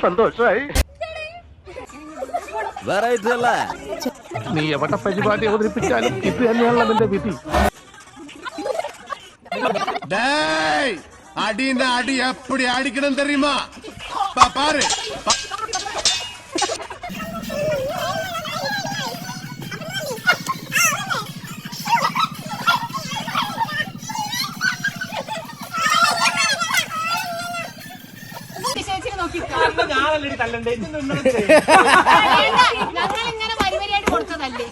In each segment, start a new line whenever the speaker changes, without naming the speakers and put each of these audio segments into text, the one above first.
സന്തോഷമായി.
നീ എവിടെ പരിപാടി അവതരിപ്പിച്ചാലും ഇത് തന്നെയാണല്ലോ നിന്റെ വിധി.
അടിന്റെ അടി എപ്പടി അടിക്കണം തെരയുമാ പാര്.
ഞങ്ങളിങ്ങനെ പരിപാടിയായിട്ട് കൊടുത്തതല്ലേ.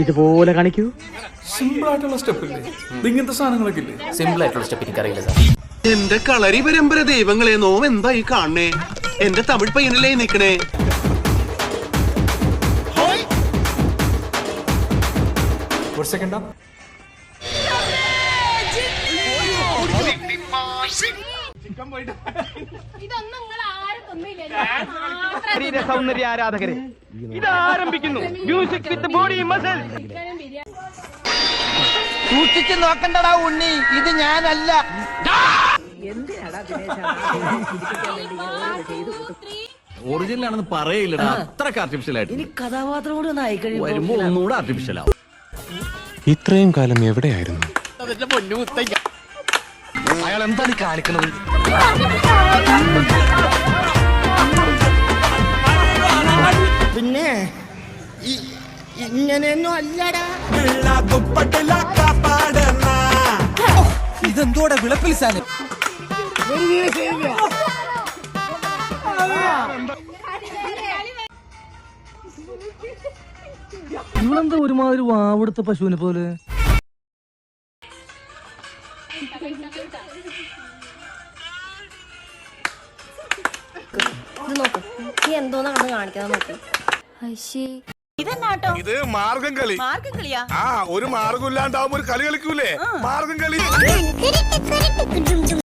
ഇതുപോലെ കാണിക്കൂ.
സിമ്പിൾ ആയിട്ടുള്ള സ്റ്റെപ്പ് ഇല്ലേ? ഇങ്ങനത്തെ സാധനങ്ങളൊക്കെ ഇല്ലേ?
സിമ്പിൾ ആയിട്ടുള്ള സ്റ്റെപ്പ് എനിക്കറിയില്ല സാർ.
എന്റെ കളരി പരമ്പര ദൈവങ്ങളെ നോം എന്തായി കാണണേ? എന്റെ തമിഴ് പയ്യനല്ലേ നിക്കണേ?
ഒരു സെക്കൻഡാ.
ഇതൊന്നും നിങ്ങൾ ആരും തിന്നില്ല.
സൗന്ദര്യ ആരാധകരെ, ഇതാരംഭിക്കുന്നു മ്യൂസിക് വിത്ത് ബോഡി മസിൽ.
സൂക്ഷിച്ചു നോക്കണ്ടടാ ഉണ്ണി, ഇത് ഞാനല്ല.
ഒറിജിനൽ ആണെന്ന് പറയില്ലടാ, അത്രക്ക് ആർട്ടിഫിഷ്യൽ ആയിട്ട്.
ഇനി കഥാപാത്രം കൂടി ഒന്ന് ആയിക്കഴിഞ്ഞു
വരുമ്പോ ഒന്നുകൂടെ ആർട്ടിഫിഷ്യൽ ആവും.
ഇത്രയും കാലം എവിടെയായിരുന്നു?
അയാൾ എന്താണ് കാണിക്കുന്നത്?
പിന്നെ ഇങ്ങനെയൊന്നും അല്ലടാ.
ഇതെന്തോടെ വിളപ്പിൽ സാധനം?
ഇവളെന്താ ഒരുമാതിരി വാവെടുത്ത പശുവിനെ പോലെ?
നോക്ക്, നീ എന്തോന്നാ കണ്ട് കാണിക്കാതെ നോക്ക്.
ഇത് മാർഗം കളി. ആ, ഒരു മാർഗം ഇല്ലാണ്ടാവുമ്പോ ഒരു കളി കളിക്കൂലേ? മാർഗം കളി.